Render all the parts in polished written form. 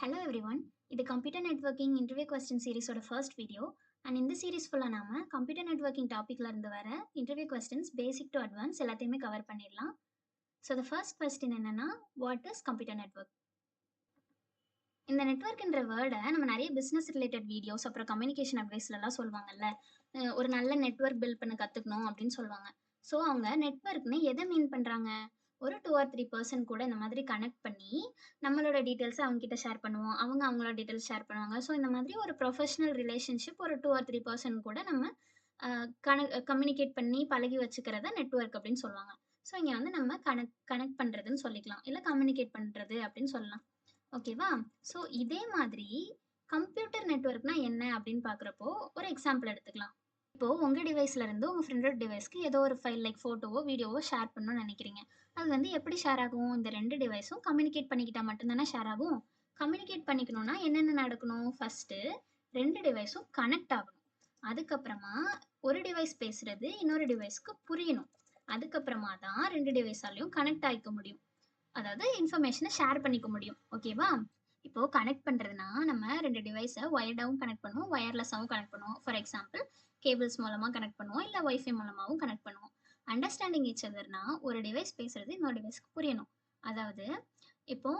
Hello everyone. இது computer networking interview question சீரிஸோட first video. And இந்த சீரிஸ் ஃபுல்லாக நாம கம்ப்யூட்டர் நெட்வொர்க்கிங் டாப்பிக்ல இருந்து வர interview questions basic to advance எல்லாத்தையுமே கவர் பண்ணிடலாம். ஸோ த ஃபர்ஸ்ட் கொஸ்டின் என்னன்னா, வாட் இஸ் கம்ப்யூட்டர் நெட்வொர்க்? இந்த நெட்வொர்க்ன்ற வேர்டை நம்ம நிறைய பிஸ்னஸ் ரிலேட்டட் வீடியோஸ் அப்புறம் கம்யூனிகேஷன் அட்வைஸ்லலாம் சொல்லுவாங்கல்ல. ஒரு நல்ல நெட்வொர்க் பில்ட் பண்ண கற்றுக்கணும் அப்படின்னு சொல்லுவாங்க. ஸோ அவங்க நெட்வொர்க்னு எதை மீன் பண்ணுறாங்க? ஒரு 2 ஆர் 3 பர்சன் கூட இந்த மாதிரி கனெக்ட் பண்ணி நம்மளோட டீட்டெயில்ஸை அவங்க கிட்ட ஷேர் பண்ணுவோம். அவங்க அவங்களோட டீட்டெயில்ஸ் ஷேர் பண்ணுவாங்க. ஸோ இந்த மாதிரி ஒரு ப்ரொஃபஷனல் ரிலேஷன்ஷிப் ஒரு 2 ஆர் 3 பர்சன் கூட நம்ம கம்யூனிகேட் பண்ணி பழகி வச்சுக்கிறத நெட்வொர்க் அப்படின்னு சொல்லுவாங்க. ஸோ இங்கே வந்து நம்ம கனெக்ட் கனெக்ட் பண்ணுறதுன்னு சொல்லிக்கலாம். இல்லை கம்யூனிகேட் பண்ணுறது அப்படின்னு சொல்லலாம். ஓகேவா? ஸோ இதே மாதிரி கம்ப்யூட்டர் நெட்வொர்க்னா என்ன அப்படின்னு பார்க்குறப்போ ஒரு எக்ஸாம்பிள் எடுத்துக்கலாம். இப்போ உங்க டிவைஸ்ல இருந்து உங்க ஃப்ரெண்டோட டிவைஸ்க்கு ஏதோ ஒரு ஃபைல் லைக் ஃபோட்டோவோ, வீடியோவோ ஷேர் பண்ணணும்னு நினைக்கிறீங்க. அது வந்து எப்படி ஷேர் ஆகும்? இந்த 2 டிவைஸும் கம்யூனிகேட் பண்ணிக்கிட்டா மட்டும் தானே ஷேர் ஆகும். கம்யூனிகேட் பண்ணிக்கணும்னா என்னென்ன நடக்கணும்? ஃபர்ஸ்ட்டு 2 டிவைஸும் கனெக்ட் ஆகணும். அதுக்கப்புறமா ஒரு டிவைஸ் பேசுறது இன்னொரு டிவைஸ்க்கு புரியணும். அதுக்கப்புறமா தான் 2 டிவைஸாலயும் கனெக்ட் ஆயிக்க முடியும். அதாவது இன்ஃபர்மேஷனை ஷேர் பண்ணிக்க முடியும். ஓகேவா? இப்போ கனெக்ட் பண்றதுன்னா, நம்ம 2 டிவைஸை வயர்டாவும் கனெக்ட் பண்ணுவோம், வயர்லெஸ்ஸாவும் கனெக்ட் பண்ணுவோம். ஃபார் எக்ஸாம்பிள் கேபிள்ஸ் மூலமா கனெக்ட் பண்ணுவோம், இல்ல வைஃபை மூலமாவும் கனெக்ட் பண்ணுவோம். அண்டர்ஸ்டாண்டிங் ஈச் அதர்னா ஒரு டிவைஸ் பேசுறது இன்னொரு டிவைஸ்க்கு புரியணும். அதாவது இப்போ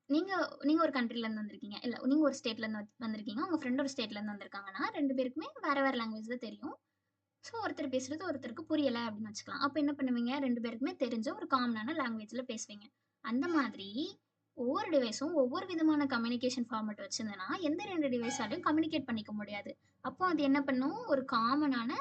நீங்க நீங்க ஒரு கண்ட்ரில இருந்து வந்திருக்கீங்க. இல்ல நீங்க ஒரு ஸ்டேட்ல இருந்து வந்திருக்கீங்க. உங்க ஃப்ரெண்ட் ஒரு ஸ்டேட்ல இருந்து வந்திருக்காங்கன்னா, 2 பேருக்குமே வேற வேற லாங்குவேஜ் தான் தெரியும். ஸோ ஒருத்தர் பேசுறது ஒருத்தருக்கு புரியல அப்படின்னு வச்சுக்கலாம். அப்ப என்ன பண்ணுவீங்க? 2 பேருக்குமே தெரிஞ்ச ஒரு காமனான லாங்குவேஜ்ல பேசுவீங்க. அந்த மாதிரி ஒவ்வொரு டிவைஸும் ஒவ்வொரு விதமான கம்யூனிகேஷன் ஃபார்மேட் வச்சிருந்ததுன்னா, எந்த 2 டிவைஸாலயும் கம்யூனிகேட் பண்ணிக்க முடியாது. அப்போ அது என்ன பண்ணும்? ஒரு காமனான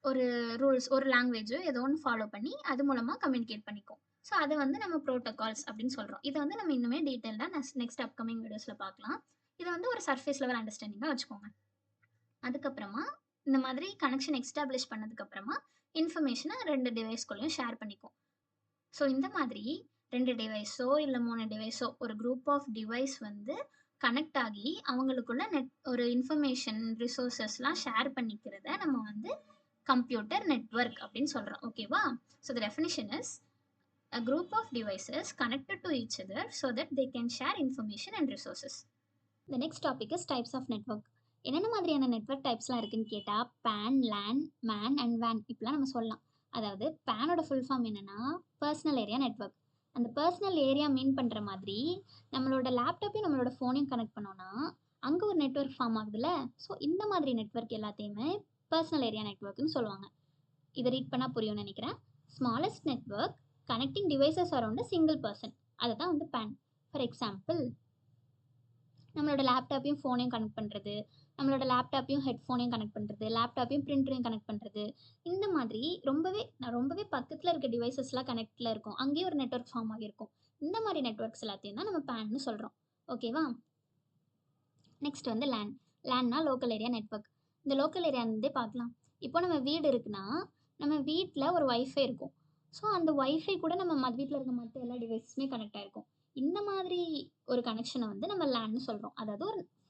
ஒரு ரூல்ஸ், ஒரு லாங்குவேஜோ ஏதோ ஒண்ணு ஃபாலோ பண்ணி, அது மூலமா கம்யூனிகேட் பண்ணிக்கும். ஸோ அத வந்து நம்ம புரோட்டோகால்ஸ் அப்படின்னு சொல்றோம். இத வந்து நம்ம இன்னுமே டீட்டெயில்டா நெக்ஸ்ட் அப்கமிங் வீடியோஸ்ல பார்க்கலாம். இத வந்து ஒரு சர்ஃபேஸ் லெவல் அண்டர்ஸ்டாண்டிங்கா வச்சுக்கோங்க. அதுக்கப்புறமா இந்த மாதிரி கனெக்ஷன் எஸ்டாப்ளிஷ் பண்ணதுக்கு அப்புறமா இன்ஃபர்மேஷனை 2 டிவைஸ்குள்ளேயும் ஷேர் பண்ணிக்கும். ஸோ இந்த மாதிரி 2 டிவைஸோ இல்ல 3 டிவைஸோ ஒரு குரூப் ஆஃப் டிவைஸ் வந்து கனெக்ட் ஆகி அவங்களுக்குள்ள ஒரு இன்ஃபர்மேஷன் ரிசோர்ஸஸ்லாம் ஷேர் பண்ணிக்கிறத நம்ம வந்து கம்ப்யூட்டர் நெட்வொர்க் அப்படின்னு சொல்றோம். ஓகேவா? So the definition is a group of devices connected to each other so that they can share information and resources. The next topic is types of network. என்னென்ன மாதிரியான network டைப்ஸ்லாம் இருக்குன்னு கேட்டால் பேன், லேன், மேன் அண்ட் வேன் இப்படிலாம் நம்ம சொல்லலாம். அதாவது பேனோட ஃபுல் ஃபார்ம் என்னென்னா பர்சனல் ஏரியா நெட்வொர்க். அந்த பர்சனல் ஏரியா மீன் பண்ணுற மாதிரி நம்மளோட லேப்டாப்பையும் நம்மளோட ஃபோனையும் கனெக்ட் பண்ணோன்னா அங்கே ஒரு நெட்வொர்க் ஃபார்ம் ஆகுதுல்ல. ஸோ இந்த மாதிரி நெட்வொர்க் எல்லாத்தையுமே பர்சனல் ஏரியா நெட்வொர்க்னு சொல்லுவாங்க. இதை ரீட் பண்ணால் புரியும்னு நினைக்கிறேன். Smallest network connecting devices around a single person, அதை தான் வந்து பேன். ஃபார் எக்ஸாம்பிள் நம்மளோட லேப்டாப்பையும் ஃபோனையும் கனெக்ட் பண்ணுறது, நம்மளோட லேப்டாப்பையும் ஹெட்ஃபோனையும் கனெக்ட் பண்ணுறது, லேப்டாப்பையும் பிரிண்டரையும் கனெக்ட் பண்ணுறது, இந்த மாதிரி ரொம்பவே பக்கத்தில் இருக்க டிவைசஸ்லாம் கனெக்டில் இருக்கும். அங்கேயே ஒரு நெட்வொர்க் ஃபார்ம் ஆகியிருக்கும். இந்த மாதிரி நெட்வொர்க்ஸ் எல்லாத்தையும் தான் நம்ம பேன்னு சொல்கிறோம். ஓகேவா? நெக்ஸ்ட் வந்து லேன். லேன்னா லோக்கல் ஏரியா நெட்வொர்க். இந்த லோக்கல் ஏரியா இருந்தே பார்க்கலாம். இப்போ நம்ம வீடு இருக்குன்னா நம்ம வீட்டில் ஒரு வைஃபை இருக்கும். ஸோ அந்த வைஃபை கூட நம்ம வீட்டில் இருக்க மற்ற எல்லா டிவைஸுமே கனெக்ட் ஆகிருக்கும். இந்த மாதிரி ஒரு கனெக்ஷனை வந்து நம்ம லேன்னு சொல்கிறோம். அதாவது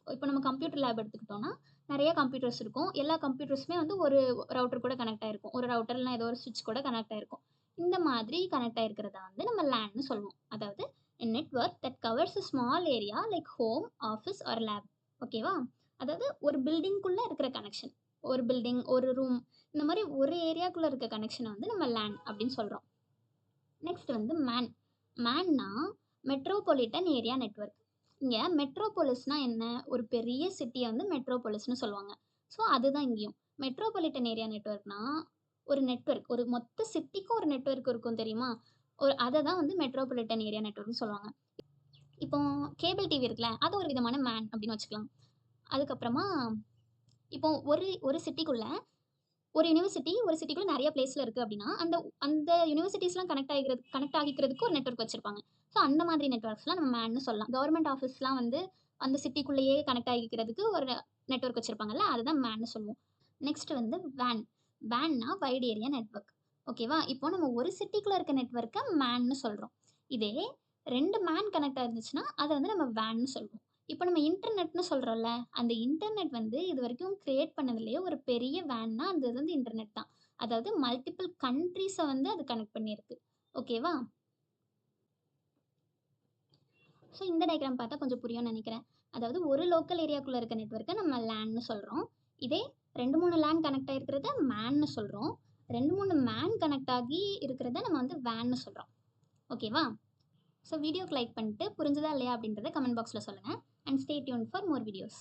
இப்போ நம்ம கம்ப்யூட்டர் லேப் எடுத்துக்கிட்டோம்னா நிறைய கம்ப்யூட்டர்ஸ் இருக்கும். எல்லா கம்ப்யூட்டர்ஸுமே வந்து ஒரு ரவுட்டர் கூட கனெக்ட் ஆகிருக்கும். ஒரு ரவுட்டர்லாம் ஏதோ ஒரு சுவிட்ச் கூட கனெக்ட் ஆகிருக்கும். இந்த மாதிரி கனெக்ட் ஆகிருக்கிறத வந்து நம்ம லேன்னு சொல்லுவோம். அதாவது network that covers a small area like home, office R lab. ஓகேவா? அதாவது ஒரு பில்டிங்குள்ளே இருக்கிற கனெக்ஷன், ஒரு பில்டிங், ஒரு ரூம், இந்த மாதிரி ஒரு ஏரியாக்குள்ளே இருக்க கனெக்ஷனை வந்து நம்ம லேன் அப்படின்னு சொல்கிறோம். நெக்ஸ்ட் வந்து மேன். மேன்னா மெட்ரோபாலிட்டன் ஏரியா நெட்வொர்க். இங்கே மெட்ரோபோலிஸ்னால் என்ன? ஒரு பெரிய சிட்டியை வந்து மெட்ரோபோலிஸ்னு சொல்லுவாங்க. ஸோ அதுதான் இங்கேயும் மெட்ரோபாலிட்டன் ஏரியா நெட்வொர்க்னா ஒரு நெட்வொர்க், ஒரு மொத்த சிட்டிக்கும் ஒரு நெட்வொர்க் இருக்கும் தெரியுமா? அதை தான் வந்து மெட்ரோபாலிட்டன் ஏரியா நெட்வொர்க்னு சொல்லுவாங்க. இப்போ கேபிள் டிவி இருக்குல்ல, அது ஒரு விதமான மேன் அப்படின்னு வச்சுக்கலாம். அதுக்கப்புறமா இப்போ ஒரு ஒரு சிட்டிக்குள்ள ஒரு யூனிவர்சிட்டி ஒரு சிட்டிக்குள்ள நிறைய பிளேஸ்ல இருக்குது அப்படின்னா அந்த அந்த யூனிவர்சிட்டிஸ்லாம் கனெக்ட் ஆகிக்கிறதுக்கு ஒரு நெட்வொர்க் வச்சிருப்பாங்க. ஸோ அந்த மாதிரி நெட்வொர்க்ஸ்லாம் நம்ம மேன்னு சொல்லலாம். கவர்மெண்ட் ஆஃபீஸ்லாம் வந்து அந்த சிட்டிக்குள்ளேயே கனெக்ட் ஆகிக்கிறதுக்கு ஒரு நெட்வொர்க் வச்சிருப்பாங்கல்ல, அதுதான் மேன்னு சொல்லுவோம். நெக்ஸ்ட் வந்து வேன். வேன்னா வைட் ஏரியா நெட்வொர்க். ஓகேவா? இப்போ நம்ம ஒரு சிட்டிக்குள்ள இருக்க நெட்வொர்க்கை மேன்னு சொல்கிறோம். இதே 2 மேன் கனெக்ட் ஆயிருந்துச்சுன்னா அதை வந்து நம்ம வேன்னு சொல்லுவோம். இப்போ நம்ம இன்டர்நெட்னு சொல்கிறோம்ல, அந்த இன்டர்நெட் வந்து இது வரைக்கும் கிரியேட் பண்ணதுலேயே ஒரு பெரிய வேன்னா அந்த இது வந்து இன்டர்நெட் தான். அதாவது மல்டிபிள் கண்ட்ரீஸை வந்து அது கனெக்ட் பண்ணியிருக்கு. ஓகேவா? ஸோ இந்த டயக்ராம் பார்த்தா கொஞ்சம் புரியும்னு நினைக்கிறேன். அதாவது ஒரு லோக்கல் ஏரியாக்குள்ளே இருக்க நெட்வொர்க்கை நம்ம லேன்னு சொல்கிறோம். இதே 2 3 லேன் கனெக்ட் ஆகிருக்கிறத மேன்னு சொல்கிறோம். 2 3 மேன் கனெக்ட் ஆகி இருக்கிறத நம்ம வந்து வேன்னு சொல்கிறோம். ஓகேவா? ஸோ வீடியோக்கு லைக் பண்ணிட்டு புரிஞ்சுதா இல்லையா அப்படின்றத கமெண்ட் பாக்ஸில் சொல்லுங்கள். And stay tune for more videos.